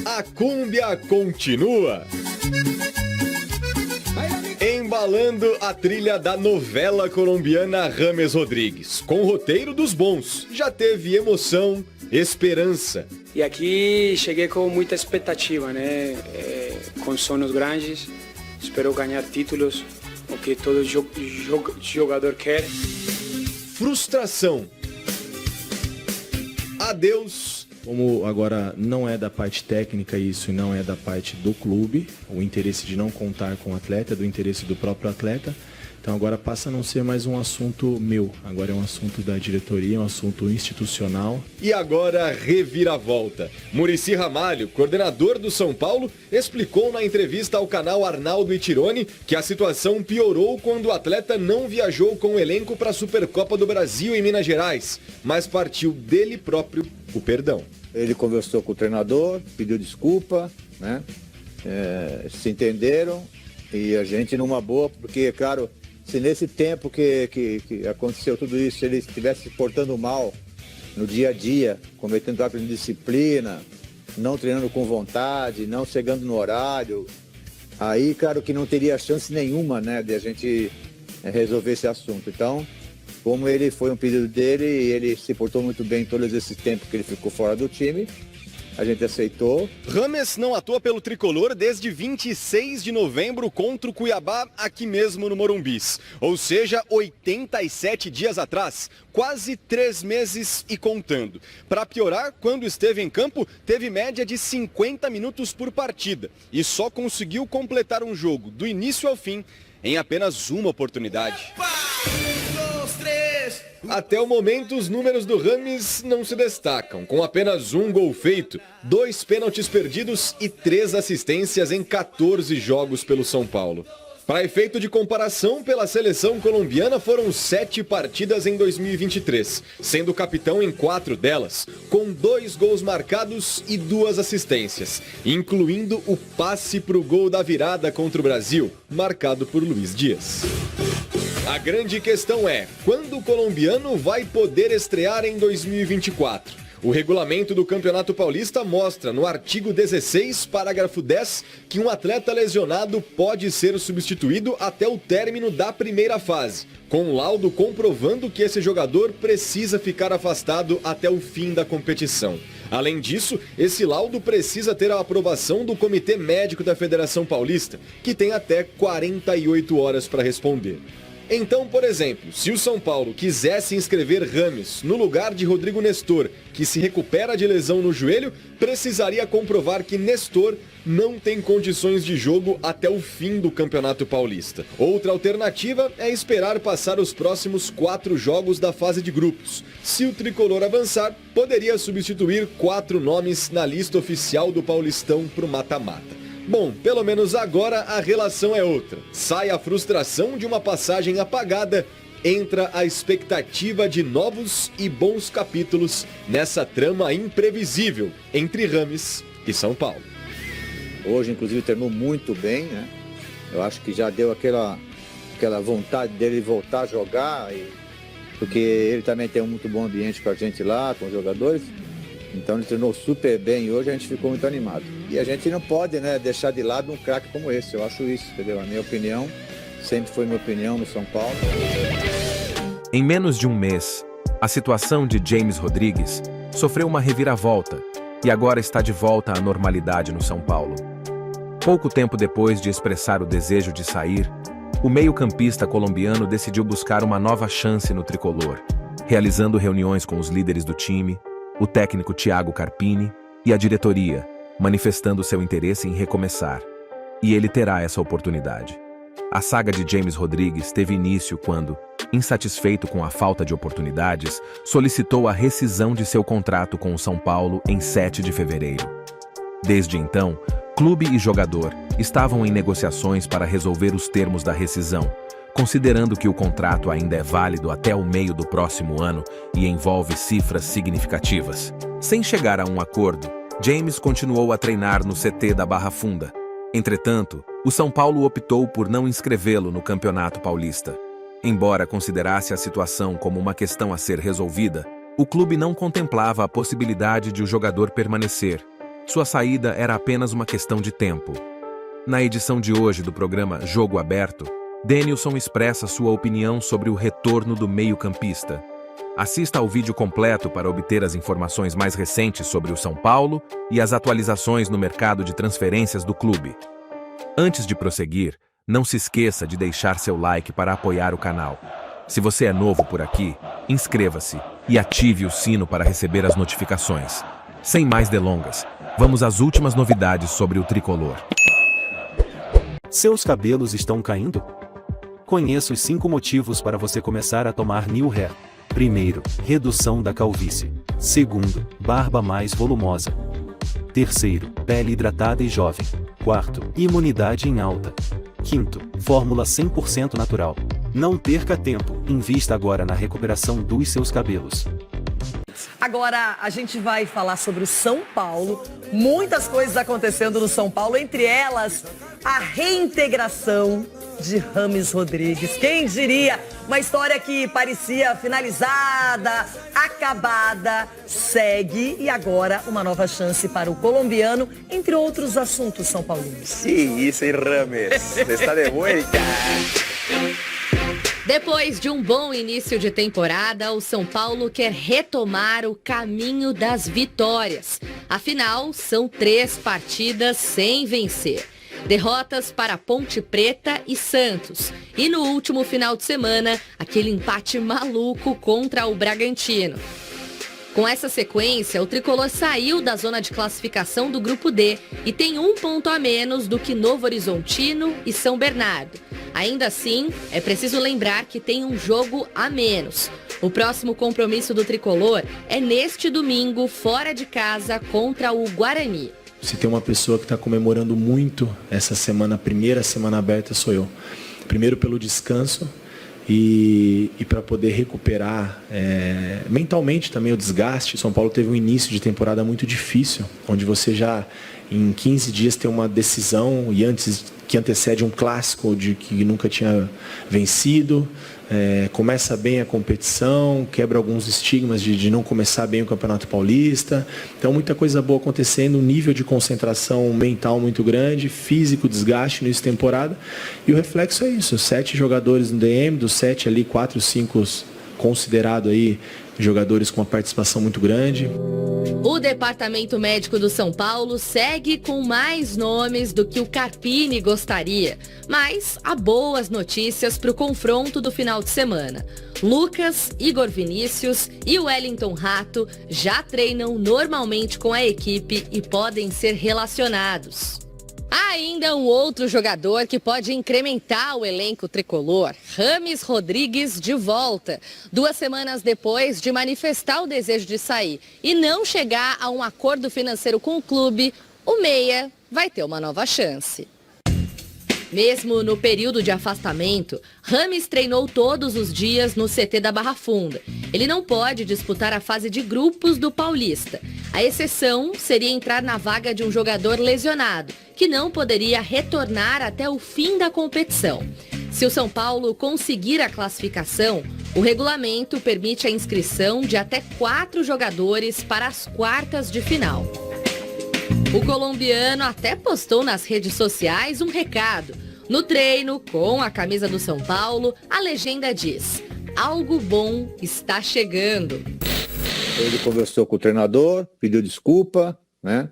A cúmbia continua. Embalando a trilha da novela colombiana James Rodrigues, com o roteiro dos bons. Já teve emoção, esperança. E aqui cheguei com muita expectativa, né? Com sonhos grandes. Espero ganhar títulos, o que todo jogador quer. Frustração. Adeus. Como agora não é da parte técnica isso e não é da parte do clube, o interesse de não contar com o atleta, do interesse do próprio atleta, então agora passa a não ser mais um assunto meu, agora é um assunto da diretoria, um assunto institucional. E agora, reviravolta. Muricy Ramalho, coordenador do São Paulo, explicou na entrevista ao canal Arnaldo Tironi que a situação piorou quando o atleta não viajou com o elenco para a Supercopa do Brasil em Minas Gerais, mas partiu dele próprio o perdão. Ele conversou com o treinador, pediu desculpa, né? Se entenderam e a gente numa boa, porque, claro, se nesse tempo que aconteceu tudo isso, ele estivesse se portando mal no dia a dia, cometendo atos de disciplina, não treinando com vontade, não chegando no horário, aí, claro que não teria chance nenhuma, né, de a gente resolver esse assunto. Então, como ele foi um pedido dele e ele se portou muito bem em todos esses tempos que ele ficou fora do time, a gente aceitou. James não atua pelo tricolor desde 26 de novembro contra o Cuiabá, aqui mesmo no Morumbis. Ou seja, 87 dias atrás, quase 3 meses e contando. Para piorar, quando esteve em campo, teve média de 50 minutos por partida e só conseguiu completar um jogo do início ao fim em apenas uma oportunidade. Até o momento, os números do James não se destacam, com apenas um gol feito, 2 pênaltis perdidos e 3 assistências em 14 jogos pelo São Paulo. Para efeito de comparação, pela seleção colombiana foram 7 partidas em 2023, sendo capitão em 4 delas, com 2 gols marcados e 2 assistências, incluindo o passe para o gol da virada contra o Brasil, marcado por Luiz Dias. A grande questão é, quando o colombiano vai poder estrear em 2024? O regulamento do Campeonato Paulista mostra, no artigo 16, parágrafo 10, que um atleta lesionado pode ser substituído até o término da primeira fase, com laudo comprovando que esse jogador precisa ficar afastado até o fim da competição. Além disso, esse laudo precisa ter a aprovação do Comitê Médico da Federação Paulista, que tem até 48 horas para responder. Então, por exemplo, se o São Paulo quisesse inscrever James no lugar de Rodrigo Nestor, que se recupera de lesão no joelho, precisaria comprovar que Nestor não tem condições de jogo até o fim do Campeonato Paulista. Outra alternativa é esperar passar os próximos 4 jogos da fase de grupos. Se o tricolor avançar, poderia substituir 4 nomes na lista oficial do Paulistão para o mata-mata. Bom, pelo menos agora a relação é outra. Sai a frustração de uma passagem apagada, entra a expectativa de novos e bons capítulos nessa trama imprevisível entre James e São Paulo. Hoje, inclusive, terminou muito bem, né? Eu acho que já deu aquela vontade dele voltar a jogar, porque ele também tem um muito bom ambiente com a gente lá, com os jogadores. Então ele treinou super bem e hoje a gente ficou muito animado. E a gente não pode, né, deixar de lado um craque como esse, eu acho isso, entendeu? A minha opinião, sempre foi minha opinião no São Paulo. Em menos de um mês, a situação de James Rodrigues sofreu uma reviravolta e agora está de volta à normalidade no São Paulo. Pouco tempo depois de expressar o desejo de sair, o meio-campista colombiano decidiu buscar uma nova chance no tricolor, realizando reuniões com os líderes do time, o técnico Thiago Carpini e a diretoria, manifestando seu interesse em recomeçar. E ele terá essa oportunidade. A saga de James Rodrigues teve início quando, insatisfeito com a falta de oportunidades, solicitou a rescisão de seu contrato com o São Paulo em 7 de fevereiro. Desde então, clube e jogador estavam em negociações para resolver os termos da rescisão, considerando que o contrato ainda é válido até o meio do próximo ano e envolve cifras significativas. Sem chegar a um acordo, James continuou a treinar no CT da Barra Funda. Entretanto, o São Paulo optou por não inscrevê-lo no Campeonato Paulista. Embora considerasse a situação como uma questão a ser resolvida, O clube não contemplava a possibilidade de o jogador permanecer. Sua saída era apenas uma questão de tempo. Na edição de hoje do programa Jogo Aberto, Denilson expressa sua opinião sobre o retorno do meio-campista. Assista ao vídeo completo para obter as informações mais recentes sobre o São Paulo e as atualizações no mercado de transferências do clube. Antes de prosseguir, não se esqueça de deixar seu like para apoiar o canal. Se você é novo por aqui, inscreva-se e ative o sino para receber as notificações. Sem mais delongas, vamos às últimas novidades sobre o tricolor. Seus cabelos estão caindo? Conheça os 5 motivos para você começar a tomar New Hair. Primeiro, redução da calvície. Segundo, barba mais volumosa. Terceiro, pele hidratada e jovem. Quarto, imunidade em alta. Quinto, fórmula 100% natural. Não perca tempo, invista agora na recuperação dos seus cabelos. Agora a gente vai falar sobre o São Paulo. Muitas coisas acontecendo no São Paulo, entre elas a reintegração de James Rodrigues. Quem diria? Uma história que parecia finalizada, acabada, segue e agora uma nova chance para o colombiano, entre outros assuntos são paulinos. Que isso, hein, Rames? Você está de vuelta. Depois de um bom início de temporada, o São Paulo quer retomar o caminho das vitórias. Afinal, são 3 partidas sem vencer. Derrotas para Ponte Preta e Santos. E no último final de semana, aquele empate maluco contra o Bragantino. Com essa sequência, o tricolor saiu da zona de classificação do Grupo D e tem 1 ponto a menos do que Novo Horizontino e São Bernardo. Ainda assim, é preciso lembrar que tem um jogo a menos. O próximo compromisso do tricolor é neste domingo, fora de casa, contra o Guarani. Se tem uma pessoa que está comemorando muito essa semana, a primeira semana aberta, sou eu. Primeiro pelo descanso e para poder recuperar mentalmente também o desgaste. São Paulo teve um início de temporada muito difícil, onde você já em 15 dias tem uma decisão e antes que antecede um clássico de que nunca tinha vencido. Começa bem a competição, quebra alguns estigmas de não começar bem o Campeonato Paulista. Então muita coisa boa acontecendo, um nível de concentração mental muito grande, físico, desgaste no início de temporada. E o reflexo é isso, 7 jogadores no DM, dos 7 ali, 4, 5 considerados aí jogadores com uma participação muito grande. O Departamento Médico do São Paulo segue com mais nomes do que o Carpini gostaria. Mas há boas notícias para o confronto do final de semana. Lucas, Igor Vinícius e Wellington Rato já treinam normalmente com a equipe e podem ser relacionados. Há ainda um outro jogador que pode incrementar o elenco tricolor, James Rodrigues de volta. 2 semanas depois de manifestar o desejo de sair e não chegar a um acordo financeiro com o clube, o meia vai ter uma nova chance. Mesmo no período de afastamento, James treinou todos os dias no CT da Barra Funda. Ele não pode disputar a fase de grupos do Paulista. A exceção seria entrar na vaga de um jogador lesionado, que não poderia retornar até o fim da competição. Se o São Paulo conseguir a classificação, o regulamento permite a inscrição de até 4 jogadores para as quartas de final. O colombiano até postou nas redes sociais um recado. No treino, com a camisa do São Paulo, a legenda diz: algo bom está chegando. Ele conversou com o treinador, pediu desculpa, né?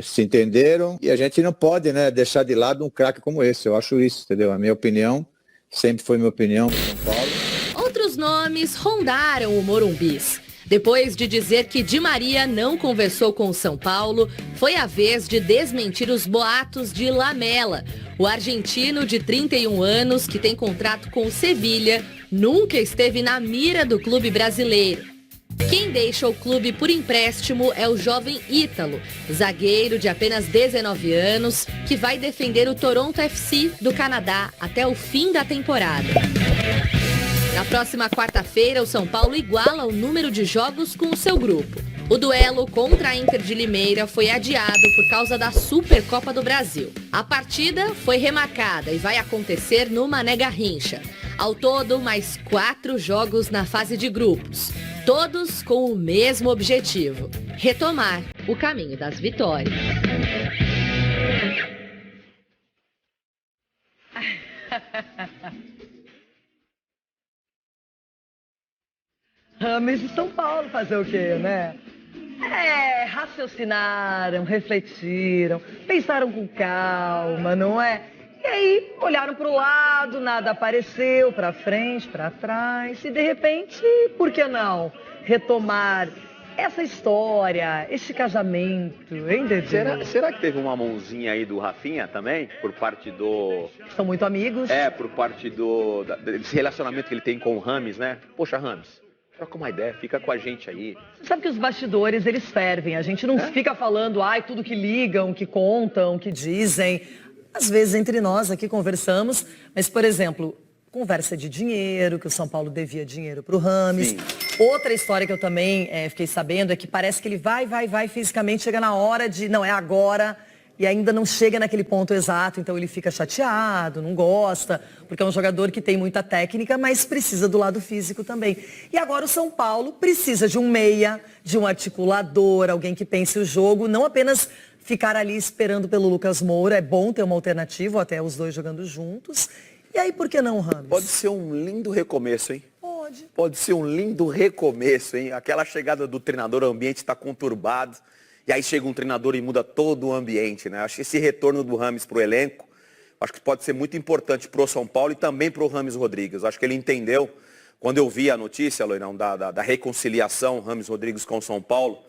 Se entenderam. E a gente não pode, né, deixar de lado um craque como esse. Eu acho isso, entendeu? A minha opinião, sempre foi minha opinião do São Paulo. Outros nomes rondaram o Morumbis. Depois de dizer que Di Maria não conversou com o São Paulo, foi a vez de desmentir os boatos de Lamela. O argentino de 31 anos, que tem contrato com o Sevilha, nunca esteve na mira do clube brasileiro. Quem deixa o clube por empréstimo é o jovem Ítalo, zagueiro de apenas 19 anos, que vai defender o Toronto FC do Canadá até o fim da temporada. Na próxima quarta-feira, o São Paulo iguala o número de jogos com o seu grupo. O duelo contra a Inter de Limeira foi adiado por causa da Supercopa do Brasil. A partida foi remarcada e vai acontecer no Mané Garrincha. Ao todo, mais 4 jogos na fase de grupos, todos com o mesmo objetivo: retomar o caminho das vitórias. Rames e São Paulo fazer o quê, né? Raciocinaram, refletiram, pensaram com calma, não é? E aí olharam para o lado, nada apareceu, para frente, para trás, e de repente, por que não retomar essa história, esse casamento, hein, Dedê? Será que teve uma mãozinha aí do Rafinha também? Por parte do... São muito amigos. Por parte desse relacionamento que ele tem com o Rames, né? Poxa, Rames, troca uma ideia, fica com a gente aí. Você sabe que os bastidores, eles fervem. A gente não fica falando, tudo que ligam, que contam, que dizem. Às vezes, entre nós aqui conversamos, mas, por exemplo, conversa de dinheiro, que o São Paulo devia dinheiro para o Rames. Sim. Outra história que eu também fiquei sabendo é que parece que ele vai fisicamente, chega na hora de, não, é agora, e ainda não chega naquele ponto exato, então ele fica chateado, não gosta, porque é um jogador que tem muita técnica, mas precisa do lado físico também. E agora o São Paulo precisa de um meia, de um articulador, alguém que pense o jogo, não apenas ficar ali esperando pelo Lucas Moura, é bom ter uma alternativa, ou até os dois jogando juntos. E aí, por que não, Rames? Pode ser um lindo recomeço, hein? Pode. Pode ser um lindo recomeço, hein? Aquela chegada do treinador, o ambiente está conturbado. E aí chega um treinador e muda todo o ambiente, né? Acho que esse retorno do Rames para o elenco, acho que pode ser muito importante para o São Paulo e também para o Rames Rodrigues. Acho que ele entendeu, quando eu vi a notícia, Loirão, da reconciliação Rames Rodrigues com o São Paulo,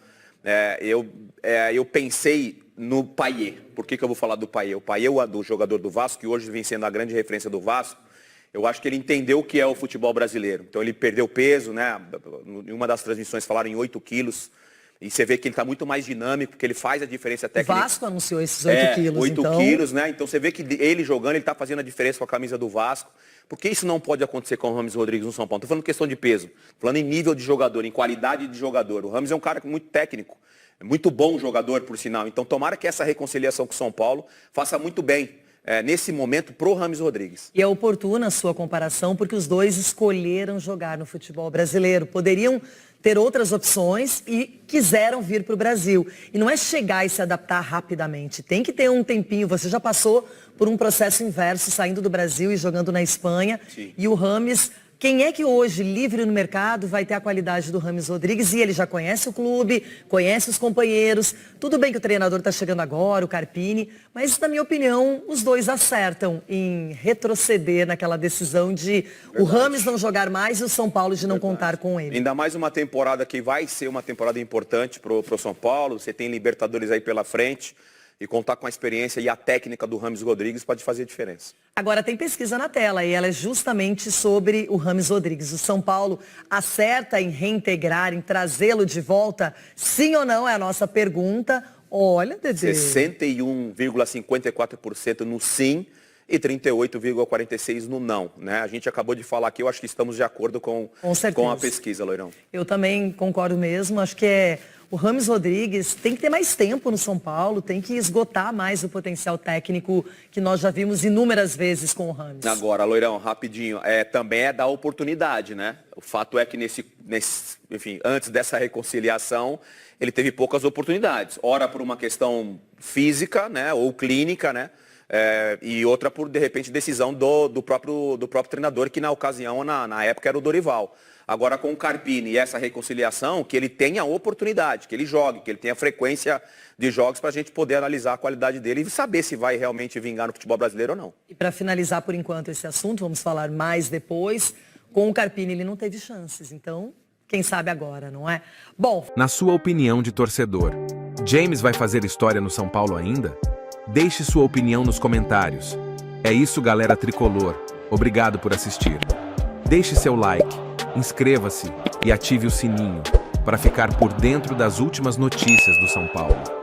eu pensei no Payet. Por que eu vou falar do Payet? O Payet, do jogador do Vasco, que hoje vem sendo a grande referência do Vasco, eu acho que ele entendeu o que é o futebol brasileiro. Então ele perdeu peso, né? Em uma das transmissões falaram em 8 quilos. E você vê que ele está muito mais dinâmico, porque ele faz a diferença técnica. O Vasco anunciou esses 8 quilos, 8 então... quilos, né? Então você vê que ele jogando, ele está fazendo a diferença com a camisa do Vasco. Por que isso não pode acontecer com o Rames Rodrigues no São Paulo? Estou falando questão de peso, falando em nível de jogador, em qualidade de jogador. O Rames é um cara muito técnico, muito bom jogador, por sinal. Então tomara que essa reconciliação com o São Paulo faça muito bem, nesse momento, pro Rames Rodrigues. E é oportuna a sua comparação, porque os dois escolheram jogar no futebol brasileiro. Poderiam ter outras opções e quiseram vir para o Brasil. E não é chegar e se adaptar rapidamente. Tem que ter um tempinho. Você já passou por um processo inverso, saindo do Brasil e jogando na Espanha. Sim. E o Rames... Quem é que hoje, livre no mercado, vai ter a qualidade do Rames Rodrigues? E ele já conhece o clube, conhece os companheiros. Tudo bem que o treinador está chegando agora, o Carpini, mas, na minha opinião, os dois acertam em retroceder naquela decisão de o Rames não jogar mais e o São Paulo de não contar com ele. Ainda mais uma temporada que vai ser uma temporada importante para o São Paulo. Você tem Libertadores aí pela frente. E contar com a experiência e a técnica do Rames Rodrigues pode fazer a diferença. Agora tem pesquisa na tela e ela é justamente sobre o Rames Rodrigues. O São Paulo acerta em reintegrar, em trazê-lo de volta? Sim ou não é a nossa pergunta. Olha, Dedê. 61,54% no sim e 38,46% no não, né? A gente acabou de falar aqui, eu acho que estamos de acordo com a pesquisa, Loirão. Eu também concordo mesmo, acho que o Rames Rodrigues tem que ter mais tempo no São Paulo, tem que esgotar mais o potencial técnico que nós já vimos inúmeras vezes com o Rames. Agora, Loirão, rapidinho, também é dar oportunidade, né? O fato é que enfim, antes dessa reconciliação, ele teve poucas oportunidades. Ora por uma questão física, né, ou clínica, né? E outra por, de repente, decisão do próprio treinador, que na ocasião, na época, era o Dorival. Agora, com o Carpini e essa reconciliação, que ele tenha a oportunidade, que ele jogue, que ele tenha frequência de jogos para a gente poder analisar a qualidade dele e saber se vai realmente vingar no futebol brasileiro ou não. E para finalizar, por enquanto, esse assunto, vamos falar mais depois. Com o Carpini, ele não teve chances, então, quem sabe agora, não é? Bom... Na sua opinião de torcedor, James vai fazer história no São Paulo ainda? Deixe sua opinião nos comentários. É isso, galera tricolor. Obrigado por assistir. Deixe seu like, inscreva-se e ative o sininho para ficar por dentro das últimas notícias do São Paulo.